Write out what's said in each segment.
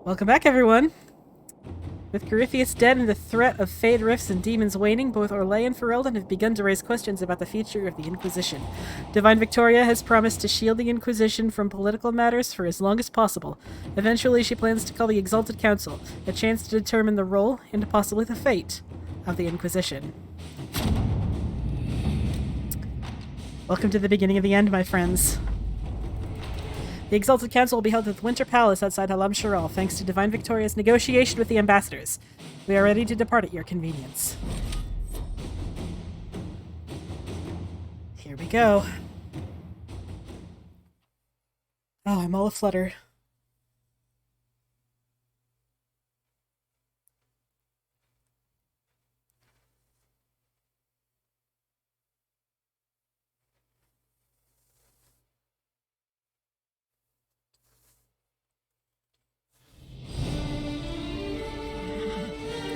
Welcome back, everyone. With Corypheus dead and the threat of Fade Rifts and demons waning, both Orlais and Ferelden have begun to raise questions about the future of the Inquisition. Divine Victoria has promised to shield the Inquisition from political matters for as long as possible. Eventually, she plans to call the Exalted Council, a chance to determine the role and possibly the fate of the Inquisition. Welcome to the beginning of the end, my friends. The Exalted Council will be held at the Winter Palace outside Halam Sharal, thanks to Divine Victoria's negotiation with the ambassadors. We are ready to depart at your convenience. Here we go. Oh, I'm all aflutter.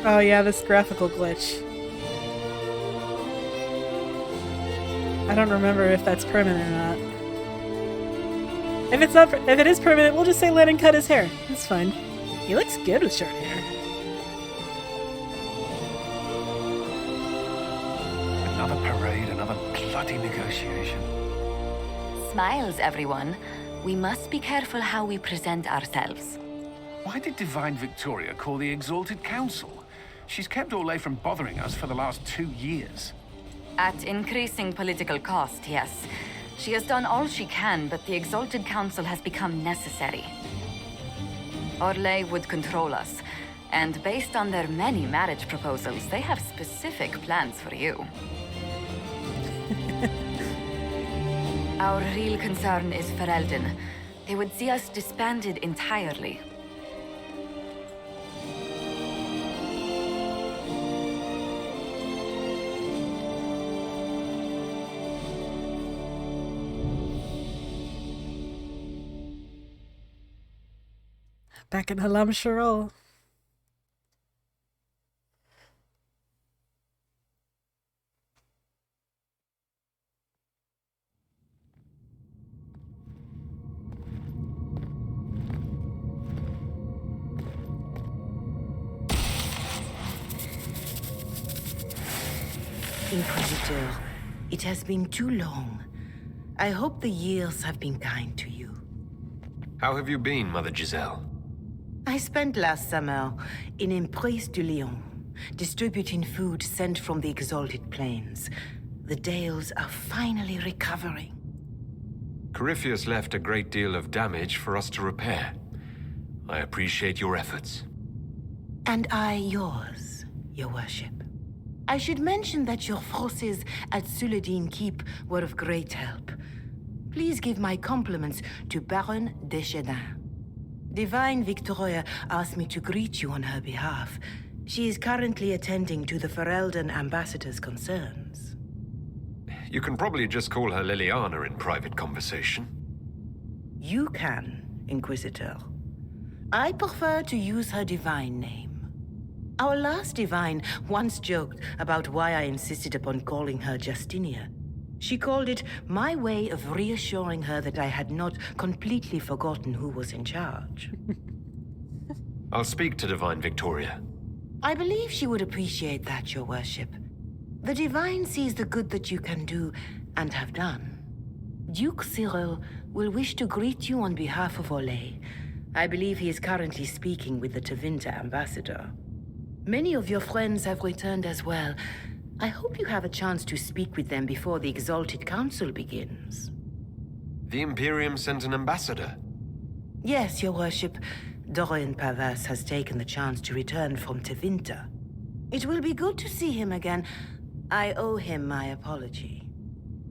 Oh yeah, this graphical glitch. I don't remember if that's permanent or not. If it is permanent, we'll just say let him cut his hair. That's fine. He looks good with short hair. Another parade, another bloody negotiation. Smiles, everyone. We must be careful how we present ourselves. Why did Divine Victoria call the Exalted Council? She's kept Orlais from bothering us for the last 2 years. At increasing political cost, yes. She has done all she can, but the Exalted Council has become necessary. Orlais would control us, and based on their many marriage proposals, they have specific plans for you. Our real concern is Ferelden. They would see us disbanded entirely. Back in Halam Sharal. Inquisitor, it has been too long. I hope the years have been kind to you. How have you been, Mother Giselle? I spent last summer in Emprise du Lion, distributing food sent from the Exalted Plains. The Dales are finally recovering. Corypheus left a great deal of damage for us to repair. I appreciate your efforts. And I yours, your worship. I should mention that your forces at Suladin Keep were of great help. Please give my compliments to Baron Deschedin. Divine Victoria asked me to greet you on her behalf. She is currently attending to the Ferelden ambassador's concerns. You can probably just call her Liliana in private conversation. You can, Inquisitor. I prefer to use her divine name. Our last divine once joked about why I insisted upon calling her Justinia. She called it my way of reassuring her that I had not completely forgotten who was in charge. I'll speak to Divine Victoria. I believe she would appreciate that, your worship. The divine sees the good that you can do and have done. Duke Cyril will wish to greet you on behalf of Orlais. I believe he is currently speaking with the Tevinter ambassador. Many of your friends have returned as well. I hope you have a chance to speak with them before the Exalted Council begins. The Imperium sent an ambassador? Yes, your worship. Dorian Pavas has taken the chance to return from Tevinter. It will be good to see him again. I owe him my apology.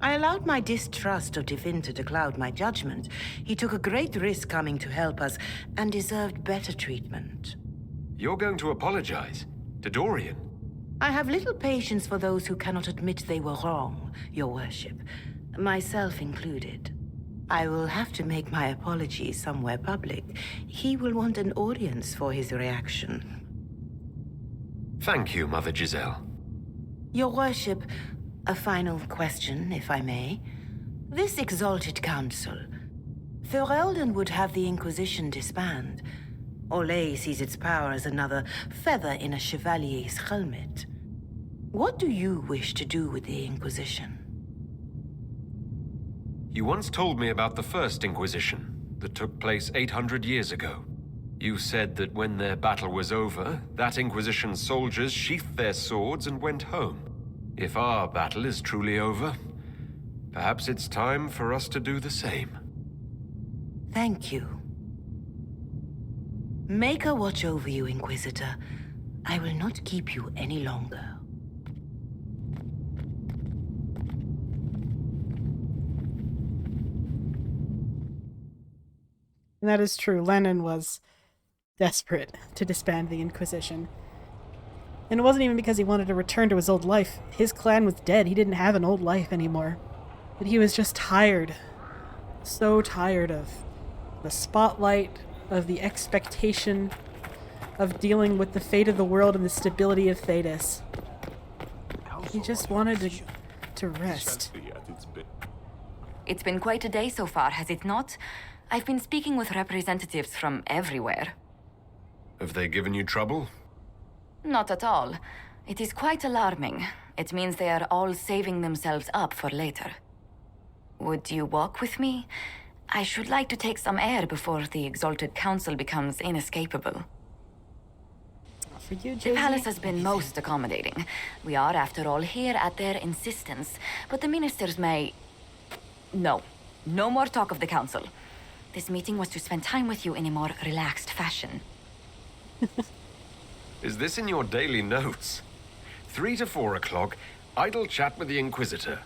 I allowed my distrust of Tevinter to cloud my judgment. He took a great risk coming to help us and deserved better treatment. You're going to apologize? To Dorian? I have little patience for those who cannot admit they were wrong, your worship. Myself included. I will have to make my apology somewhere public. He will want an audience for his reaction. Thank you, Mother Giselle. Your worship, a final question, if I may. This Exalted Council. Ferelden would have the Inquisition disband. Olay sees its power as another feather in a chevalier's helmet. What do you wish to do with the Inquisition? You once told me about the first Inquisition that took place 800 years ago. You said that when their battle was over, that Inquisition's soldiers sheathed their swords and went home. If our battle is truly over, perhaps it's time for us to do the same. Thank you. Maker watch over you, Inquisitor. I will not keep you any longer. And that is true. Lennon was desperate to disband the Inquisition. And it wasn't even because he wanted to return to his old life. His clan was dead. He didn't have an old life anymore. But he was just tired. So tired of the spotlight, of the expectation, of dealing with the fate of the world and the stability of Thedas. He just wanted to rest. It's been quite a day so far, has it not? I've been speaking with representatives from everywhere. Have they given you trouble? Not at all. It is quite alarming. It means they are all saving themselves up for later. Would you walk with me? I should like to take some air before the Exalted Council becomes inescapable. For you, The Josie. palace has been most accommodating. We are, after all, here at their insistence. But the ministers may... No. No more talk of the council. This meeting was to spend time with you in a more relaxed fashion. Is this in your daily notes? 3 to 4 o'clock, idle chat with the Inquisitor.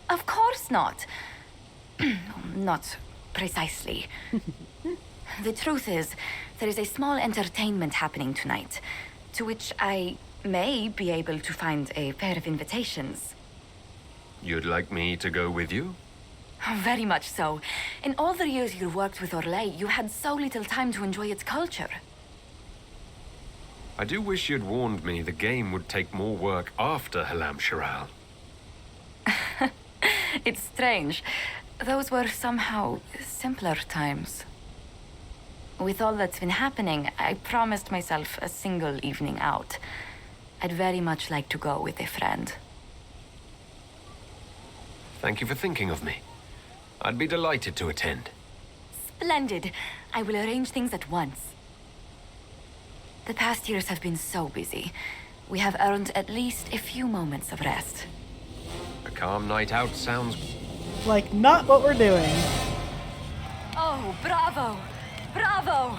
Of course not. Not precisely. The truth is, there is a small entertainment happening tonight, to which I may be able to find a pair of invitations. You'd like me to go with you? Very much so. In all the years you worked with Orlais, you had so little time to enjoy its culture. I do wish you'd warned me the game would take more work after Halam Shiral. It's strange. Those were somehow simpler times. With all that's been happening, I promised myself a single evening out. I'd very much like to go with a friend. Thank you for thinking of me. I'd be delighted to attend. Splendid. I will arrange things at once. The past years have been so busy. We have earned at least a few moments of rest. A calm night out sounds... Like, not what we're doing. Oh, bravo! Bravo!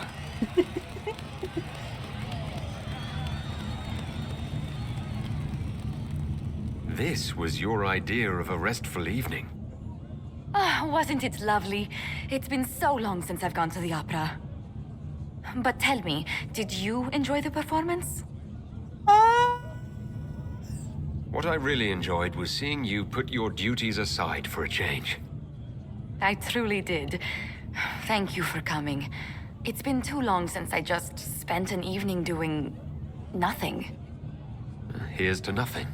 This was your idea of a restful evening. Ah, wasn't it lovely? It's been so long since I've gone to the opera. But tell me, did you enjoy the performance? What I really enjoyed was seeing you put your duties aside for a change. I truly did. Thank you for coming. It's been too long since I just spent an evening doing... nothing. Here's to nothing.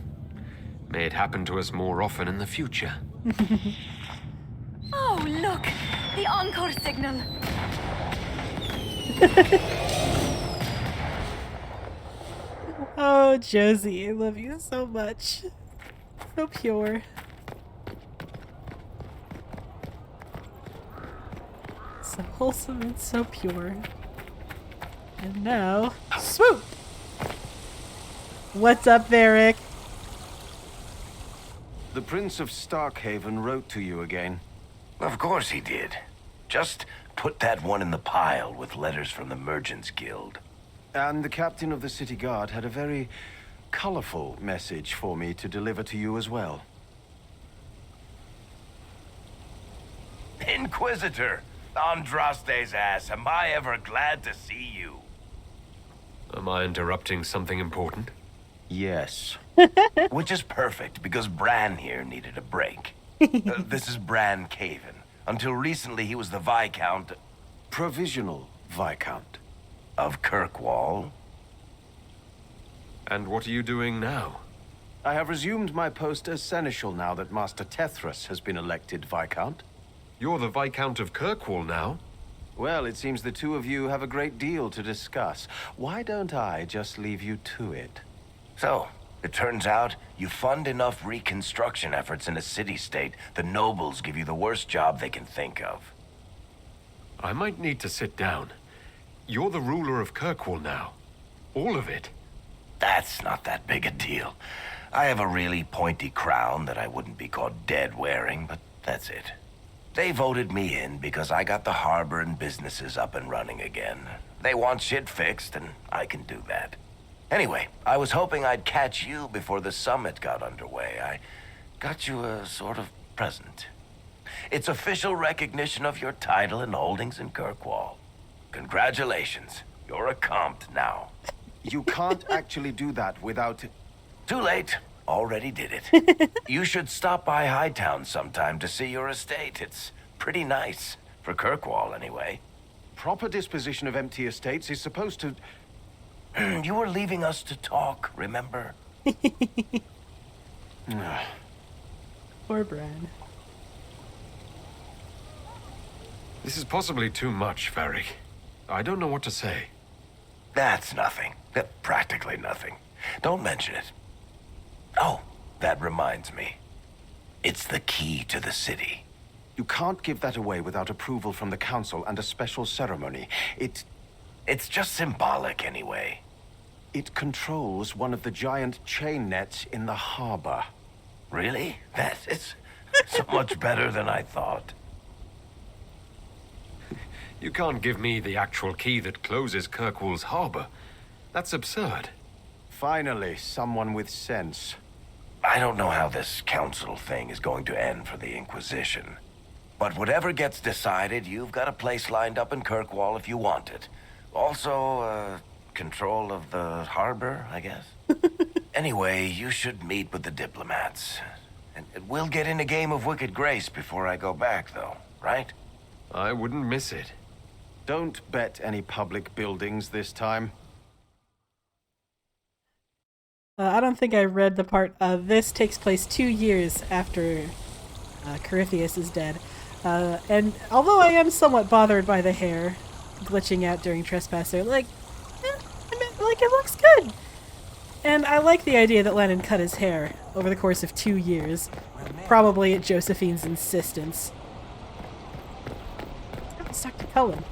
May it happen to us more often in the future. Oh, look! The encore signal! Oh, Josie, I love you so much. So pure. So wholesome and so pure. And now, swoop! What's up, Varric? The Prince of Starkhaven wrote to you again. Of course he did. Just put that one in the pile with letters from the Merchants Guild. And the captain of the city guard had a very colorful message for me to deliver to you as well. Inquisitor! Andraste's ass, am I ever glad to see you? Am I interrupting something important? Yes. Which is perfect, because Bran here needed a break. This is Bran Caven. Until recently, he was the Viscount Provisional Viscount. of Kirkwall. And what are you doing now? I have resumed my post as seneschal now that Master Tethras has been elected Viscount. You're the Viscount of Kirkwall now? Well, it seems the two of you have a great deal to discuss. Why don't I just leave you to it? So, it turns out you fund enough reconstruction efforts in a city-state, the nobles give you the worst job they can think of. I might need to sit down. You're the ruler of Kirkwall now. All of it. That's not that big a deal. I have a really pointy crown that I wouldn't be caught dead wearing, but that's it. They voted me in because I got the harbor and businesses up and running again. They want shit fixed, and I can do that. Anyway, I was hoping I'd catch you before the summit got underway. I got you a sort of present. It's official recognition of your title and holdings in Kirkwall. Congratulations. You're a compt now. You can't actually do that without... Too late. Already did it. You should stop by Hightown sometime to see your estate. It's pretty nice. For Kirkwall, anyway. Proper disposition of empty estates is supposed to... You were leaving us to talk, remember? Poor Bran. This is possibly too much, Varric. I don't know what to say. That's nothing. Practically nothing. Don't mention it. Oh, that reminds me. It's the key to the city. You can't give that away without approval from the council and a special ceremony. It's just symbolic anyway. It controls one of the giant chain nets in the harbor. Really? That is so much better than I thought. You can't give me the actual key that closes Kirkwall's harbor. That's absurd. Finally, someone with sense. I don't know how this council thing is going to end for the Inquisition. But whatever gets decided, you've got a place lined up in Kirkwall if you want it. Also, control of the harbor, I guess. Anyway, you should meet with the diplomats. And we'll get in a game of Wicked Grace before I go back, though, right? I wouldn't miss it. Don't bet any public buildings this time. I don't think I read the part. This takes place 2 years after Corypheus is dead. And although I am somewhat bothered by the hair glitching out during Trespasser, like it looks good. And I like the idea that Lennon cut his hair over the course of 2 years, probably at Josephine's insistence. It's Dr. Cullen.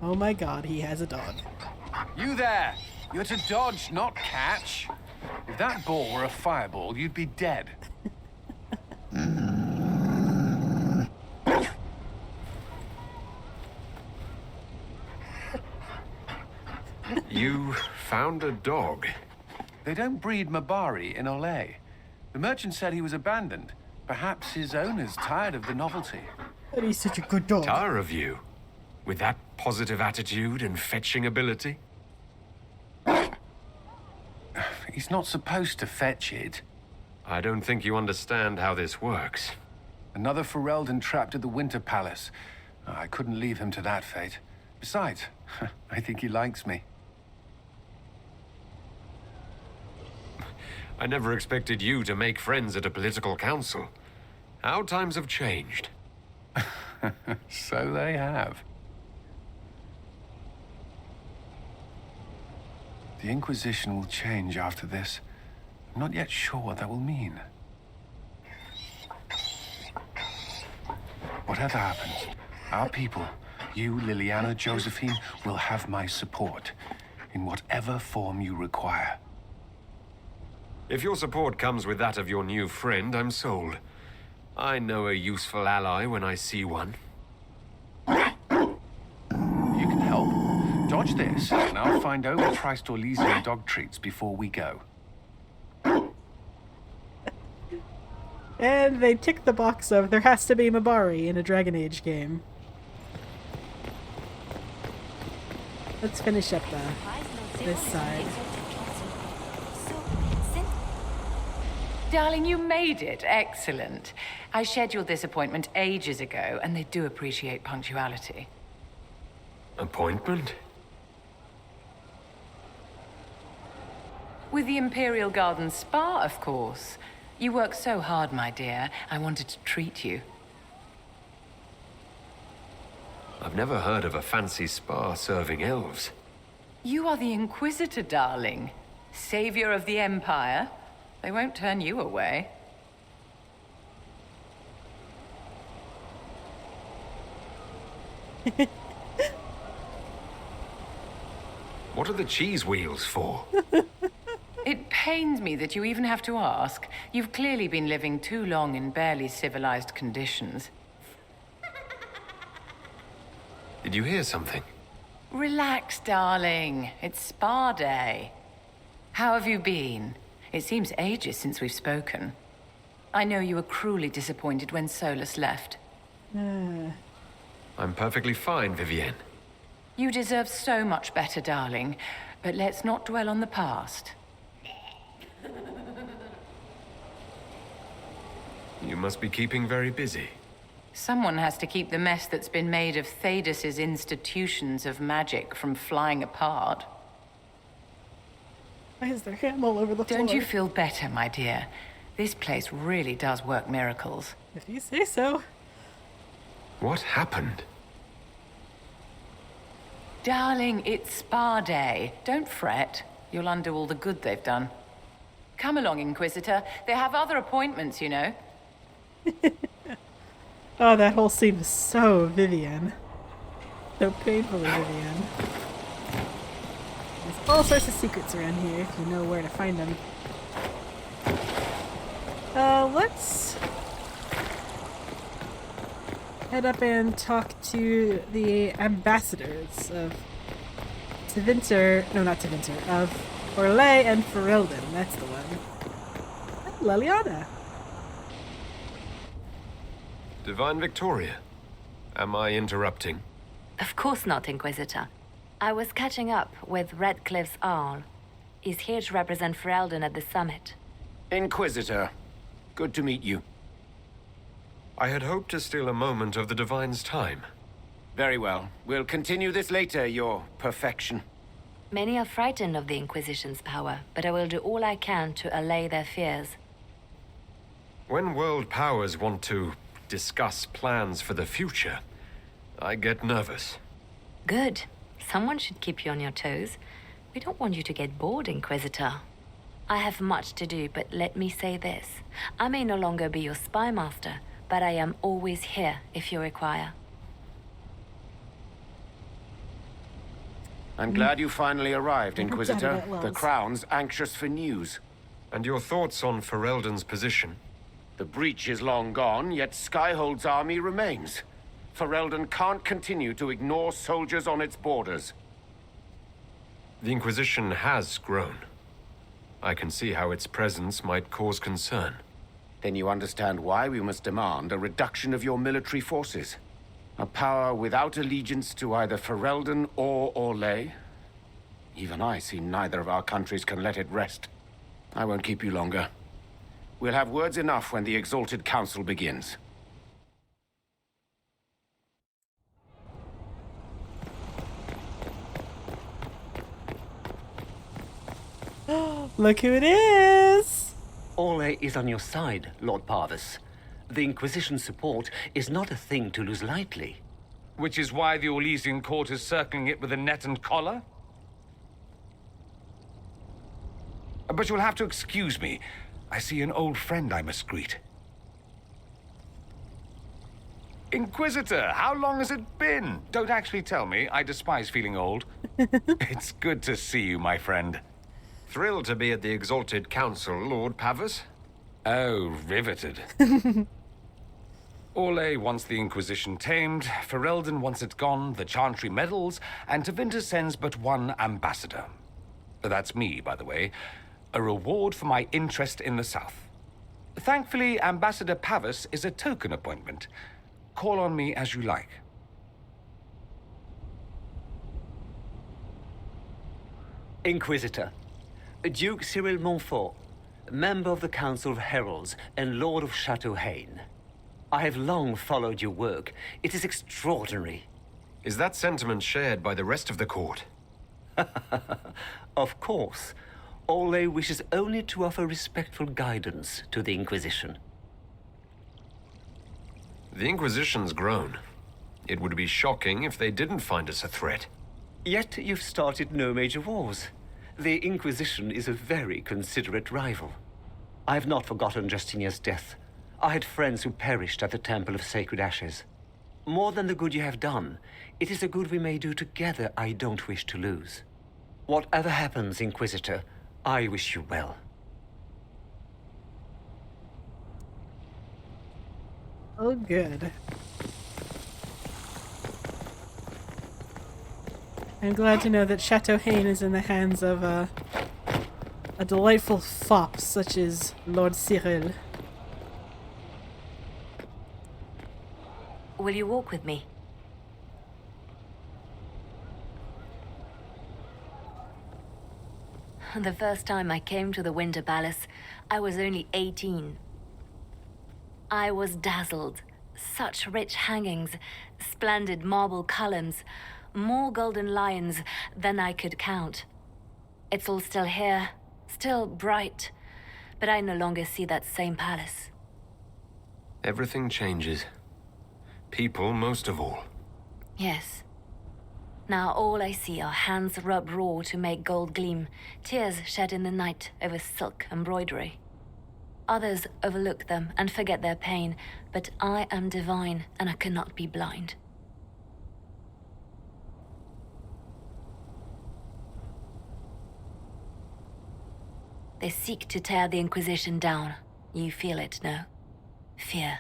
Oh my god, he has a dog. You there! You're to dodge, not catch. If that ball were a fireball, you'd be dead. You found a dog. They don't breed Mabari in Olay. The merchant said he was abandoned. Perhaps his owner's tired of the novelty. But he's such a good dog. Tire of you. With that positive attitude and fetching ability. He's not supposed to fetch it. I don't think you understand how this works. Another Ferelden trapped at the Winter Palace. I couldn't leave him to that fate. Besides, I think he likes me. I never expected you to make friends at a political council. How times have changed. So they have. The Inquisition will change after this. I'm not yet sure what that will mean. Whatever happens, our people, you, Liliana, Josephine, will have my support in whatever form you require. If your support comes with that of your new friend, I'm sold. I know a useful ally when I see one. You can help. Dodge this, and I'll find overpriced Orlesian dog treats before we go. And they tick the box of there has to be Mabari in a Dragon Age game. Let's finish up this side. Darling, you made it. Excellent. I scheduled this appointment ages ago, and they do appreciate punctuality. Appointment? With the Imperial Garden Spa, of course. You work so hard, my dear. I wanted to treat you. I've never heard of a fancy spa serving elves. You are the Inquisitor, darling. Savior of the Empire. They won't turn you away. What are the cheese wheels for? It pains me that you even have to ask. You've clearly been living too long in barely civilized conditions. Did you hear something? Relax, darling. It's spa day. How have you been? It seems ages since we've spoken. I know you were cruelly disappointed when Solus left. I'm perfectly fine, Vivienne. You deserve so much better, darling. But let's not dwell on the past. You must be keeping very busy. Someone has to keep the mess that's been made of Thaddeus's institutions of magic from flying apart. Why is there ham all over the floor? Don't you feel better, my dear? This place really does work miracles. If you say so. What happened? Darling, it's spa day. Don't fret. You'll undo all the good they've done. Come along, Inquisitor. They have other appointments, you know. Oh, that whole scene was so Vivienne. So painfully Vivienne. There's all sorts of secrets around here if you know where to find them. Let's head up and talk to the ambassadors of of Orlais and Ferelden. That's the one. Leliana. Divine Victoria, am I interrupting? Of course not, Inquisitor. I was catching up with Redcliffe's Arl. He's here to represent Ferelden at the summit. Inquisitor, good to meet you. I had hoped to steal a moment of the Divine's time. Very well. We'll continue this later, your perfection. Many are frightened of the Inquisition's power, but I will do all I can to allay their fears. When world powers want to discuss plans for the future, I get nervous. Good. Someone should keep you on your toes. We don't want you to get bored, Inquisitor. I have much to do, but let me say this. I may no longer be your spy master, but I am always here if you require. I'm glad you finally arrived, Never Inquisitor. doubted it, The Wells. Crown's anxious for news. And your thoughts on Ferelden's position? The breach is long gone, yet Skyhold's army remains. Ferelden can't continue to ignore soldiers on its borders. The Inquisition has grown. I can see how its presence might cause concern. Then you understand why we must demand a reduction of your military forces. A power without allegiance to either Ferelden or Orlais. Even I see neither of our countries can let it rest. I won't keep you longer. We'll have words enough when the Exalted Council begins. Look who it is! Orlais is on your side, Lord Parvis. The Inquisition's support is not a thing to lose lightly. Which is why the Orlesian court is circling it with a net and collar? But you'll have to excuse me. I see an old friend I must greet. Inquisitor, how long has it been? Don't actually tell me. I despise feeling old. It's good to see you, my friend. Thrilled to be at the Exalted Council, Lord Parvis. Oh, riveted. Orlais wants the Inquisition tamed, Ferelden wants it gone, the Chantry meddles, and Tevinter sends but one ambassador. That's me, by the way. A reward for my interest in the South. Thankfully, Ambassador Parvis is a token appointment. Call on me as you like. Inquisitor, Duke Cyril Montfort, member of the Council of Heralds and Lord of Chateau Haine. I have long followed your work. It is extraordinary. Is that sentiment shared by the rest of the court? Of course. Orlais wishes only to offer respectful guidance to the Inquisition. The Inquisition's grown. It would be shocking if they didn't find us a threat. Yet you've started no major wars. The Inquisition is a very considerate rival. I have not forgotten Justinia's death. I had friends who perished at the Temple of Sacred Ashes. More than the good you have done, it is a good we may do together I don't wish to lose. Whatever happens, Inquisitor, I wish you well. Oh, good. I'm glad to know that Chateau Hain is in the hands of a delightful fop such as Lord Cyril. Will you walk with me? The first time I came to the Winter Palace, I was only 18. I was dazzled. Such rich hangings, splendid marble columns, more golden lions than I could count. It's all still here, still bright, but I no longer see that same palace. Everything changes. People most of all. Yes. Now all I see are hands rubbed raw to make gold gleam, tears shed in the night over silk embroidery. Others overlook them and forget their pain, but I am divine and I cannot be blind. They seek to tear the Inquisition down. You feel it, no? Fear.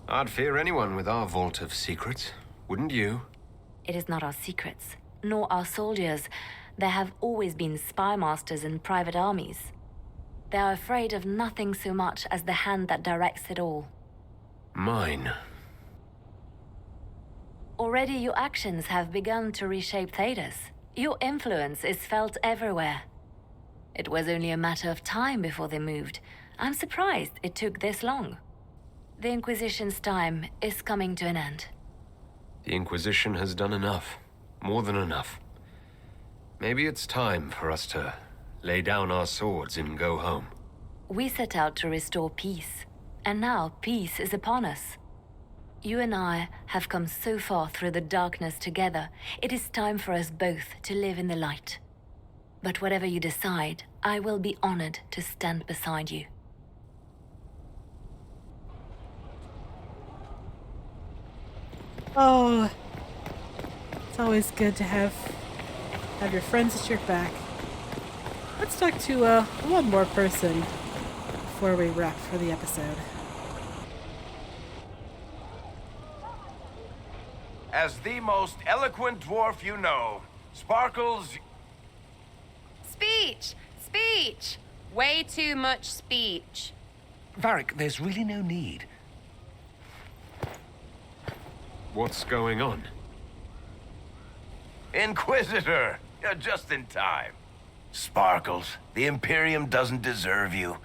I'd fear anyone with our vault of secrets, wouldn't you? It is not our secrets, nor our soldiers. There have always been spy masters and private armies. They are afraid of nothing so much as the hand that directs it all. Mine. Already your actions have begun to reshape Thedas. Your influence is felt everywhere. It was only a matter of time before they moved. I'm surprised it took this long. The Inquisition's time is coming to an end. The Inquisition has done enough. More than enough. Maybe it's time for us to lay down our swords and go home. We set out to restore peace, and now peace is upon us. You and I have come so far through the darkness together. It is time for us both to live in the light. But whatever you decide, I will be honored to stand beside you. Oh, it's always good to have your friends at your back. Let's talk to one more person before we wrap for the episode. As the most eloquent dwarf you know, Sparkles... Speech! Speech! Way too much speech. Varric, there's really no need. What's going on? Inquisitor! You're just in time. Sparkles, the Imperium doesn't deserve you,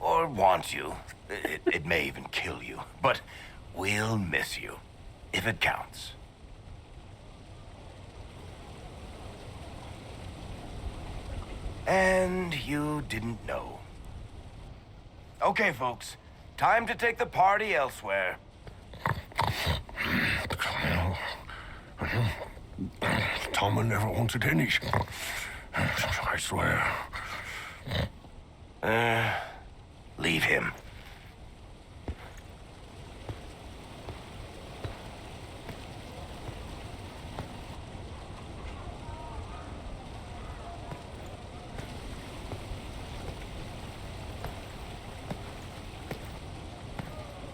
or want you. It may even kill you, but we'll miss you, if it counts. And you didn't know. Okay, folks. Time to take the party elsewhere. Toma never wanted any. I swear. Leave him.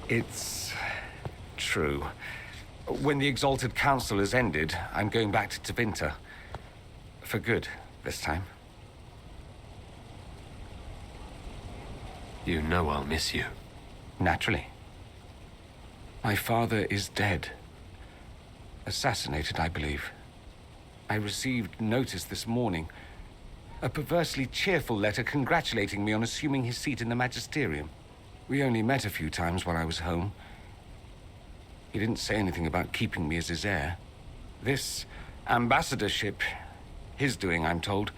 It's true. When the Exalted Council has ended, I'm going back to Tevinter. For good, this time. You know I'll miss you. Naturally. My father is dead. Assassinated, I believe. I received notice this morning. A perversely cheerful letter congratulating me on assuming his seat in the Magisterium. We only met a few times while I was home. He didn't say anything about keeping me as his heir. This ambassadorship, his doing, I'm told.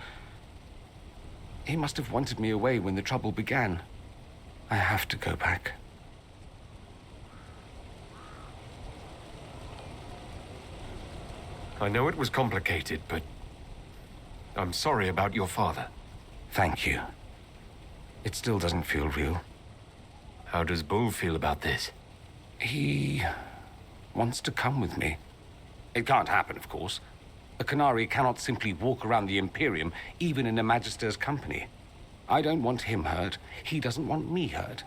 He must have wanted me away when the trouble began. I have to go back. I know it was complicated, but I'm sorry about your father. Thank you. It still doesn't feel real. How does Bull feel about this? He wants to come with me. It can't happen, of course. A Canary cannot simply walk around the Imperium, even in a Magister's company. I don't want him hurt. He doesn't want me hurt.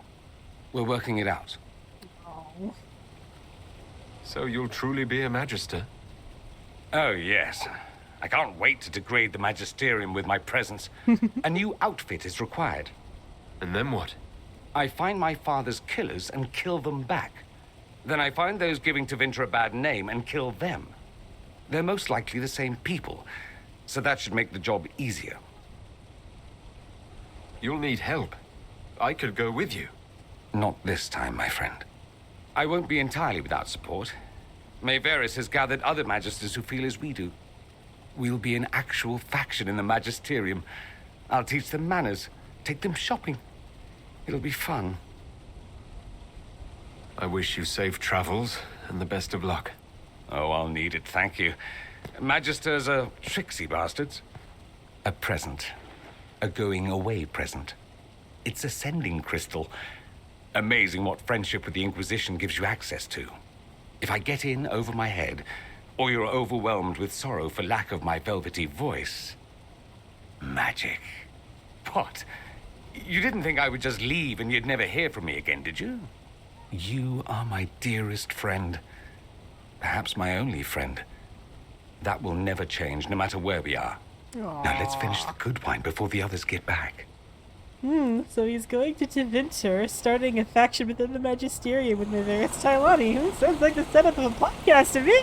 We're working it out. Oh. So you'll truly be a Magister? Oh, yes. I can't wait to degrade the Magisterium with my presence. A new outfit is required. And then what? I find my father's killers and kill them back. Then I find those giving Tevinter a bad name and kill them. They're most likely the same people, so that should make the job easier. You'll need help. I could go with you. Not this time, my friend. I won't be entirely without support. Mayveris has gathered other Magisters who feel as we do. We'll be an actual faction in the Magisterium. I'll teach them manners, take them shopping. It'll be fun. I wish you safe travels and the best of luck. Oh, I'll need it, thank you. Magisters are tricksy bastards. A present. A going-away present. It's a sending crystal. Amazing what friendship with the Inquisition gives you access to. If I get in over my head, or you're overwhelmed with sorrow for lack of my velvety voice... magic. What? You didn't think I would just leave and you'd never hear from me again, did you? You are my dearest friend. Perhaps my only friend. That will never change, no matter where we are. Aww. Now let's finish the good wine before the others get back. So he's going to Tevinter, starting a faction within the Magisterium with Mayveris Tylani. Sounds like the setup of a podcast to me!